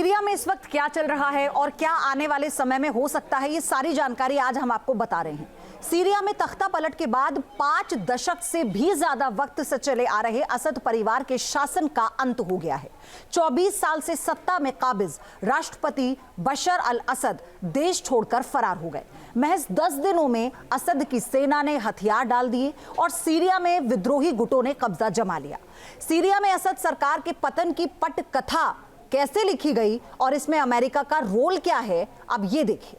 Syria में इस वक्त क्या चल रहा है और क्या आने वाले समय में हो सकता है, ये सारी जानकारी आज हम आपको बता रहे हैं। सीरिया में तख्ता पलट के बाद 5 दशक से भी ज्यादा वक्त से चले आ रहे असद परिवार के शासन का अंत हो गया है। 24 साल से सत्ता में काबिज राष्ट्रपति बशर अल असद देश छोड़कर फरार हो गए। महज 10 दिनों में असद की सेना ने हथियार डाल दिए और सीरिया में विद्रोही गुटों ने कब्जा जमा लिया। सीरिया में असद सरकार के पतन की पटकथा कैसे लिखी गई और इसमें अमेरिका का रोल क्या है, अब ये देखिए।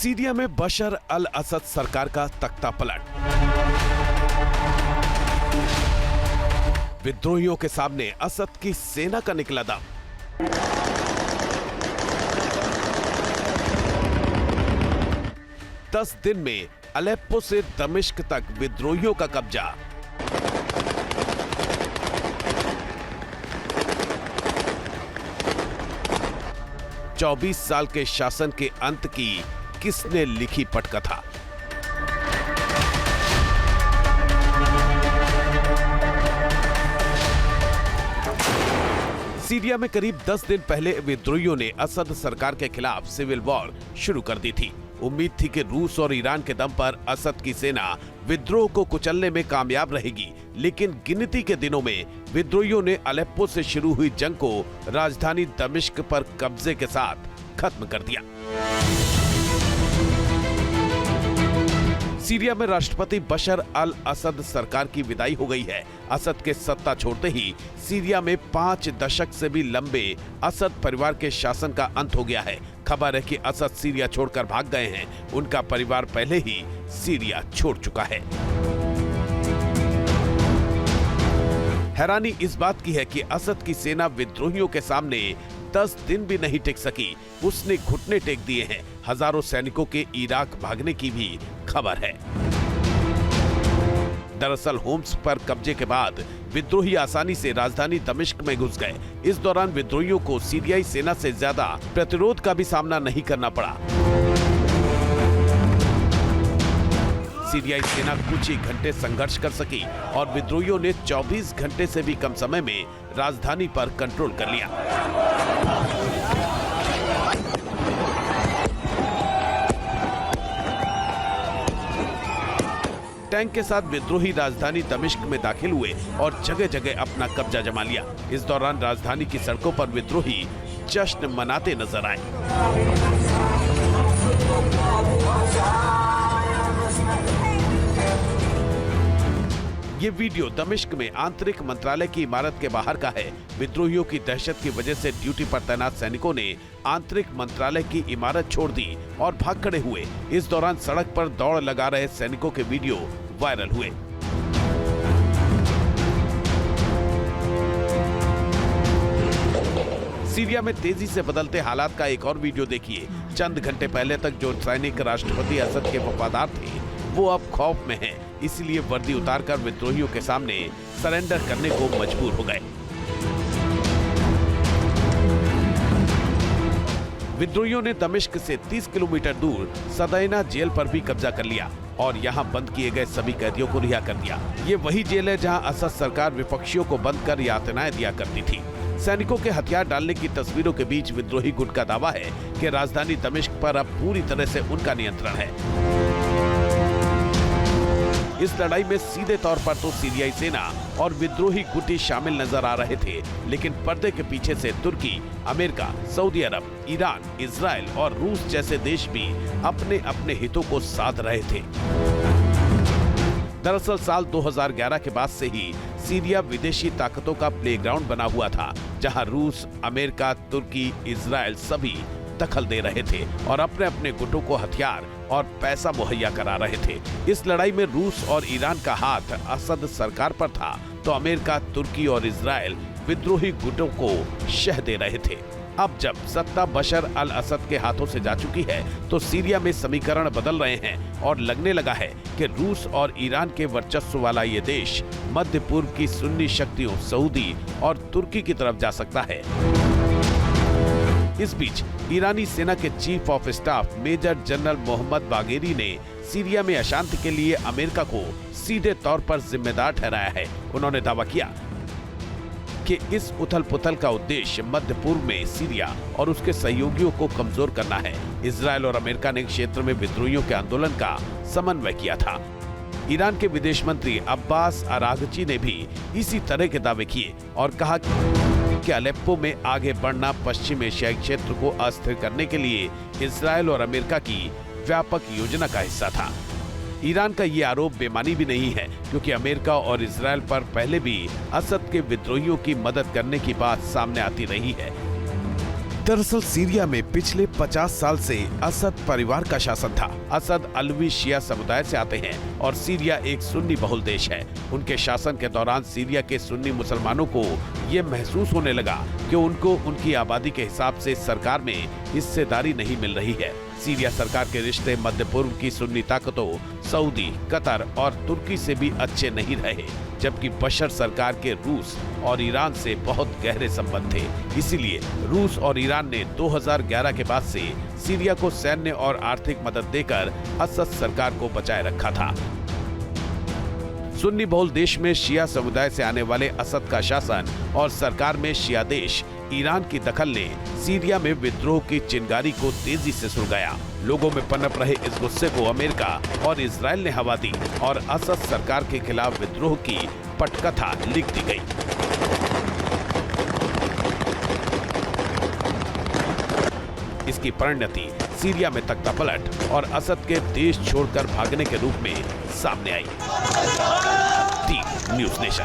सीरिया में बशर अल असद सरकार का तख्ता पलट। विद्रोहियों के सामने असद की सेना का निकला दम। दस दिन में अलेप्पो से दमिश्क तक विद्रोहियों का कब्जा। चौबीस साल के शासन के अंत की किसने लिखी पटकथा। सीरिया में करीब 10 दिन पहले विद्रोहियों ने असद सरकार के खिलाफ सिविल वॉर शुरू कर दी थी। उम्मीद थी कि रूस और ईरान के दम पर असद की सेना विद्रोह को कुचलने में कामयाब रहेगी, लेकिन गिनती के दिनों में विद्रोहियों ने अलेप्पो से शुरू हुई जंग को राजधानी दमिश्क पर कब्जे के साथ खत्म कर दिया। सीरिया में राष्ट्रपति बशर अल असद सरकार की विदाई हो गई है। असद के सत्ता छोड़ते ही सीरिया में 5 दशक से भी लंबे असद परिवार के शासन का अंत हो गया है। खबर है कि असद सीरिया छोड़कर भाग गए हैं। उनका परिवार पहले ही सीरिया छोड़ चुका है। हैरानी इस बात की है कि असद की सेना विद्रोहियों के सामने 10 दिन भी नहीं टिक सकी। उसने घुटने टेक दिए हैं। हजारों सैनिकों के इराक भागने की भी खबर है। दरअसल होम्स पर कब्जे के बाद विद्रोही आसानी से राजधानी दमिश्क में घुस गए। इस दौरान विद्रोहियों को सीरियाई सेना से ज्यादा प्रतिरोध का भी सामना नहीं करना पड़ा। सीरियाई सेना कुछ ही घंटे संघर्ष कर सकी और विद्रोहियों ने 24 घंटे से भी कम समय में राजधानी पर कंट्रोल कर लिया। टैंक के साथ विद्रोही राजधानी दमिश्क में दाखिल हुए और जगह जगह अपना कब्जा जमा लिया। इस दौरान राजधानी की सड़कों पर विद्रोही जश्न मनाते नजर आए। ये वीडियो दमिश्क में आंतरिक मंत्रालय की इमारत के बाहर का है। विद्रोहियों की दहशत की वजह से ड्यूटी पर तैनात सैनिकों ने आंतरिक मंत्रालय की इमारत छोड़ दी और भाग खड़े हुए। इस दौरान सड़क पर दौड़ लगा रहे सैनिकों के वीडियो वायरल हुए। सीरिया में तेजी से बदलते हालात का एक और वीडियो देखिए। चंद घंटे पहले तक जो सैनिक राष्ट्रपति असद के वफादार थे, वो अब खौफ में हैं। इसलिए वर्दी उतारकर विद्रोहियों के सामने सरेंडर करने को मजबूर हो गए। विद्रोहियों ने दमिश्क से 30 किलोमीटर दूर सदैना जेल पर भी कब्जा कर लिया और यहां बंद किए गए सभी कैदियों को रिहा कर दिया। ये वही जेल है जहां असद सरकार विपक्षियों को बंद कर यातनाएं दिया करती थी। सैनिकों के हथियार डालने की तस्वीरों के बीच विद्रोही गुट का दावा है कि राजधानी दमिश्क पर अब पूरी तरह से उनका नियंत्रण है। इस लड़ाई में सीधे तौर पर तो सीरियाई सेना और विद्रोही गुट शामिल नजर आ रहे थे, लेकिन पर्दे के पीछे से तुर्की, अमेरिका, सऊदी अरब, ईरान, इजराइल और रूस जैसे देश भी अपने अपने हितों को साध रहे थे। दरअसल साल 2011 के बाद से ही सीरिया विदेशी ताकतों का प्लेग्राउंड बना हुआ था, जहां रूस, अमेरिका, तुर्की, इजराइल सभी दखल दे रहे थे और अपने अपने गुटों को हथियार और पैसा मुहैया करा रहे थे। इस लड़ाई में रूस और ईरान का हाथ असद सरकार पर था, तो अमेरिका, तुर्की और इजराइल विद्रोही गुटों को शह दे रहे थे। अब जब सत्ता बशर अल असद के हाथों से जा चुकी है, तो सीरिया में समीकरण बदल रहे हैं और लगने लगा है कि रूस और ईरान के वर्चस्व वाला ये देश मध्य पूर्व की सुन्नी शक्तियों सऊदी और तुर्की की तरफ जा सकता है। इस बीच ईरानी सेना के chief of staff major general Mohammad Bagheri ने सीरिया में अशांति के लिए अमेरिका को सीधे तौर पर जिम्मेदार ठहराया है। उन्होंने दावा किया कि इस उथल पुथल का उद्देश्य मध्य पूर्व में सीरिया और उसके सहयोगियों को कमजोर करना है। इजराइल और अमेरिका ने क्षेत्र में विद्रोहियों के आंदोलन का समन्वय किया था। ईरान के विदेश मंत्री अब्बास अरागची ने भी इसी तरह के दावे किए और कहा कि अलेप्पो में आगे बढ़ना पश्चिम एशियाई क्षेत्र को अस्थिर करने के लिए इजराइल और अमेरिका की व्यापक योजना का हिस्सा था। ईरान का ये आरोप बेमानी भी नहीं है, क्योंकि अमेरिका और इजराइल पर पहले भी असद के विद्रोहियों की मदद करने की बात सामने आती रही है। दरअसल सीरिया में पिछले 50 साल से असद परिवार का शासन था। असद अलवी शिया समुदाय से आते हैं और सीरिया एक सुन्नी बहुल देश है। उनके शासन के दौरान सीरिया के सुन्नी मुसलमानों को ये महसूस होने लगा कि उनको उनकी आबादी के हिसाब से सरकार में हिस्सेदारी नहीं मिल रही है। सीरिया सरकार के रिश्ते मध्य पूर्व की सुन्नी ताकतों सऊदी, कतर और तुर्की से भी अच्छे नहीं रहे, जबकि बशर सरकार के रूस और ईरान से बहुत गहरे संबंध थे। इसीलिए रूस और ईरान ने 2011 के बाद से सीरिया को सैन्य और आर्थिक मदद देकर असद सरकार को बचाए रखा था। सुन्नी बहुल देश में शिया समुदाय से आने वाले असद का शासन और सरकार में शिया देश ईरान की दखल ने सीरिया में विद्रोह की चिंगारी को तेजी से सुलगाया। लोगों में पनप रहे इस गुस्से को अमेरिका और इजराइल ने हवा दी और असद सरकार के खिलाफ विद्रोह की पटकथा लिख दी गई। इसकी परिणति सीरिया में तख्तापलट और असद के देश छोड़कर भागने के रूप में सामने आई। News nation.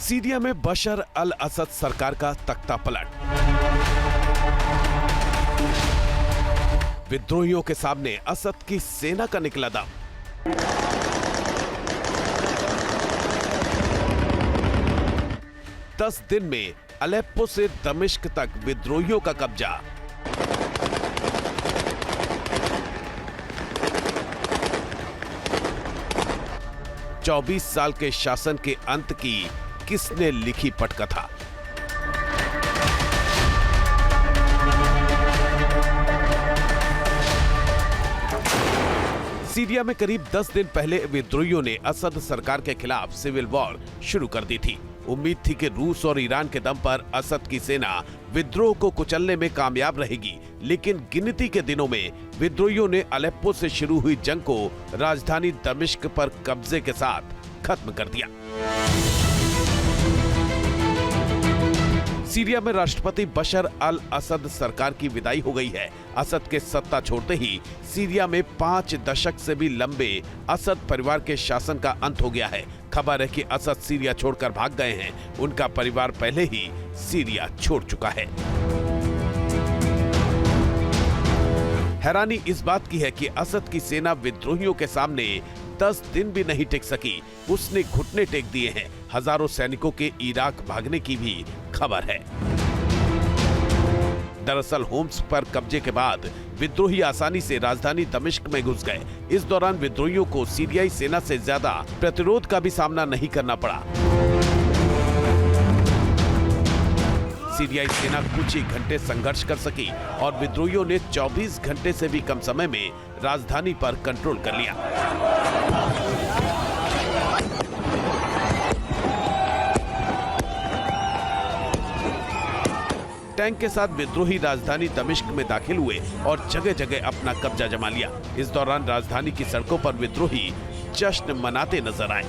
सीरिया में बशर अल असद सरकार का तख्ता पलट। विद्रोहियों के सामने असद की सेना का निकला दम। दस दिन में अलेप्पो से दमिश्क तक विद्रोहियों का कब्जा। चौबीस साल के शासन के अंत की किसने लिखी पटकथा। सीरिया में करीब 10 दिन पहले विद्रोहियों ने असद सरकार के खिलाफ सिविल वॉर शुरू कर दी थी। उम्मीद थी कि रूस और ईरान के दम पर असद की सेना विद्रोह को कुचलने में कामयाब रहेगी, लेकिन गिनती के दिनों में विद्रोहियों ने अलेप्पो से शुरू हुई जंग को राजधानी दमिश्क पर कब्जे के साथ खत्म कर दिया। सीरिया में राष्ट्रपति बशर अल असद सरकार की विदाई हो गई है। असद के सत्ता छोड़ते ही सीरिया में 5 दशक से भी लंबे असद परिवार के शासन का अंत हो गया है। खबर है कि असद सीरिया छोड़कर भाग गए हैं। उनका परिवार पहले ही सीरिया छोड़ चुका है। हैरानी इस बात की है कि असद की सेना विद्रोहियों के सामने 10 दिन भी नहीं टिक सकी। उसने घुटने टेक दिए हैं। हजारों सैनिकों के इराक भागने की भी खबर है। दरअसल होम्स पर कब्जे के बाद विद्रोही आसानी से राजधानी दमिश्क में घुस गए। इस दौरान विद्रोहियों को सीरियाई सेना से ज्यादा प्रतिरोध का भी सामना नहीं करना पड़ा। सीरियाई सेना कुछ ही घंटे संघर्ष कर सकी और विद्रोहियों ने 24 घंटे से भी कम समय में राजधानी पर कंट्रोल कर लिया। टैंक के साथ विद्रोही राजधानी दमिश्क में दाखिल हुए और जगह जगह अपना कब्जा जमा लिया। इस दौरान राजधानी की सड़कों पर विद्रोही जश्न मनाते नजर आए।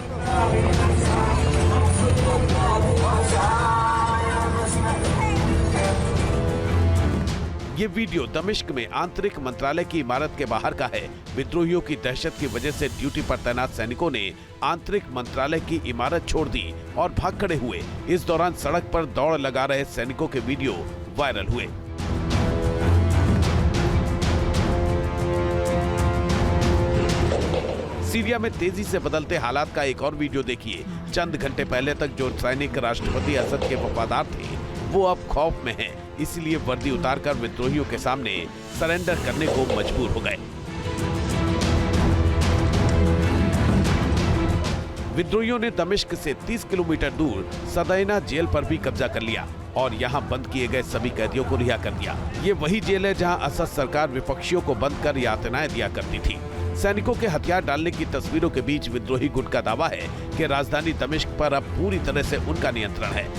ये वीडियो दमिश्क में आंतरिक मंत्रालय की इमारत के बाहर का है। विद्रोहियों की दहशत की वजह से ड्यूटी पर तैनात सैनिकों ने आंतरिक मंत्रालय की इमारत छोड़ दी और भाग खड़े हुए। इस दौरान सड़क पर दौड़ लगा रहे सैनिकों के वीडियो वायरल हुए। सीरिया में तेजी से बदलते हालात का एक और वीडियो देखिए। चंद घंटे पहले तक जो सैनिक राष्ट्रपति असद के वफादार थे वो अब खौफ में हैं, इसलिए वर्दी उतारकर विद्रोहियों के सामने सरेंडर करने को मजबूर हो गए। विद्रोहियों ने दमिश्क से 30 किलोमीटर दूर सदैना जेल पर भी कब्जा कर लिया और यहां बंद किए गए सभी कैदियों को रिहा कर दिया। ये वही जेल है जहां असद सरकार विपक्षियों को बंद कर यातनाएं दिया करती थी। सैनिकों के हथियार डालने की तस्वीरों के बीच विद्रोही गुट का दावा है कि राजधानी दमिश्क पर अब पूरी तरह से उनका नियंत्रण है।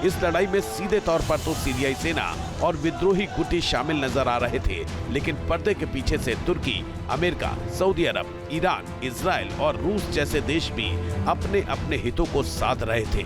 इस लड़ाई में सीधे तौर पर तो सीरियाई सेना और विद्रोही गुट ही शामिल नजर आ रहे थे, लेकिन पर्दे के पीछे से तुर्की, अमेरिका, सऊदी अरब, ईरान, इजराइल और रूस जैसे देश भी अपने अपने हितों को साध रहे थे।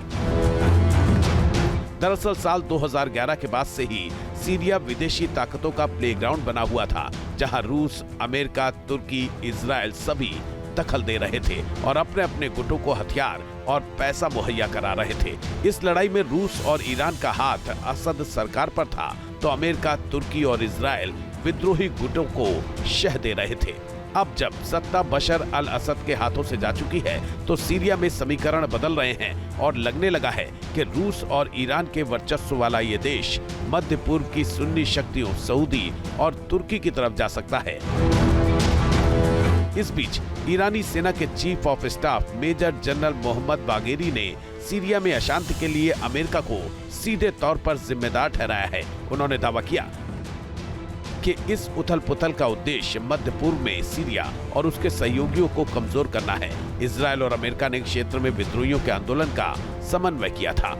दरअसल साल 2011 के बाद से ही सीरिया विदेशी ताकतों का प्लेग्राउंड बना हुआ था, जहां रूस, अमेरिका, तुर्की, इजराइल सभी दखल दे रहे थे और अपने अपने गुटों को हथियार और पैसा मुहैया करा रहे थे। इस लड़ाई में रूस और ईरान का हाथ असद सरकार पर था, तो अमेरिका, तुर्की और इजराइल विद्रोही गुटों को शह दे रहे थे। अब जब सत्ता बशर अल असद के हाथों से जा चुकी है, तो सीरिया में समीकरण बदल रहे हैं और लगने लगा है कि रूस और ईरान के वर्चस्व वाला ये देश मध्य पूर्व की सुन्नी शक्तियों सऊदी और तुर्की की तरफ जा सकता है। इस बीच ईरानी सेना के chief of staff major general Mohammad Bagheri ने सीरिया में अशांति के लिए अमेरिका को सीधे तौर पर जिम्मेदार ठहराया है। उन्होंने दावा किया कि इस उथल पुथल का उद्देश्य मध्य पूर्व में सीरिया और उसके सहयोगियों को कमजोर करना है। इजराइल और अमेरिका ने क्षेत्र में विद्रोहियों के आंदोलन का समन्वय किया था।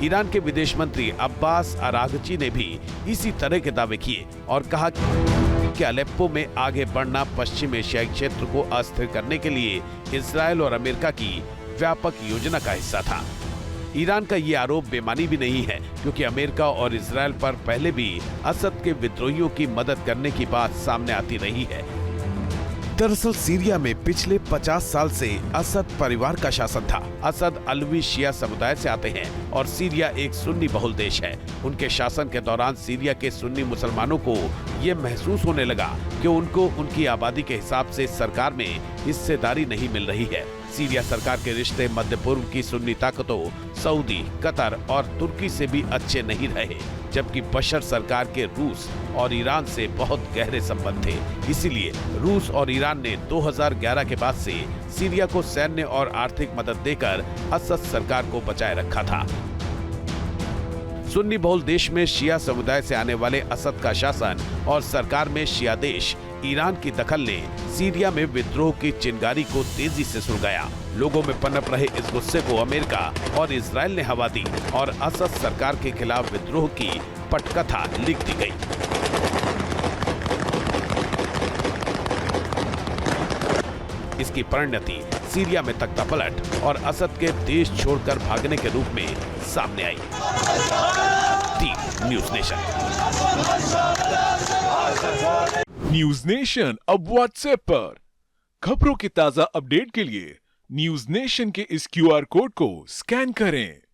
ईरान के विदेश मंत्री अब्बास अरागची ने भी इसी तरह के दावे किए और कहा कि अलेप्पो में आगे बढ़ना पश्चिम एशियाई क्षेत्र को अस्थिर करने के लिए इजराइल और अमेरिका की व्यापक योजना का हिस्सा था। ईरान का ये आरोप बेमानी भी नहीं है, क्योंकि अमेरिका और इजराइल पर पहले भी असद के विद्रोहियों की मदद करने की बात सामने आती रही है। दरअसल सीरिया में पिछले 50 साल से असद परिवार का शासन था। असद अलवी शिया समुदाय से आते हैं और सीरिया एक सुन्नी बहुल देश है। उनके शासन के दौरान सीरिया के सुन्नी मुसलमानों को ये महसूस होने लगा कि उनको उनकी आबादी के हिसाब से सरकार में हिस्सेदारी नहीं मिल रही है। सीरिया सरकार के रिश्ते मध्य पूर्व की सुन्नी ताकतों सऊदी, कतर और तुर्की से भी अच्छे नहीं रहे, जबकि बशर सरकार के रूस और ईरान से बहुत गहरे संबंध थे। इसीलिए रूस और ईरान ने 2011 के बाद से सीरिया को सैन्य और आर्थिक मदद देकर असद सरकार को बचाए रखा था। सुन्नी बहुल देश में शिया समुदाय से आने वाले असद का शासन और सरकार में शिया देश ईरान की दखल ने सीरिया में विद्रोह की चिंगारी को तेजी से सुलगाया। लोगों में पनप रहे इस गुस्से को अमेरिका और इजराइल ने हवा दी और असद सरकार के खिलाफ विद्रोह की पटकथा लिख दी गई। इसकी परिणति सीरिया में तख्तापलट और असद के देश छोड़कर भागने के रूप में सामने आई। News nation. न्यूज़ नेशन अब व्हाट्सएप पर खबरों की ताजा अपडेट के लिए न्यूज़ नेशन के इस QR कोड को स्कैन करें।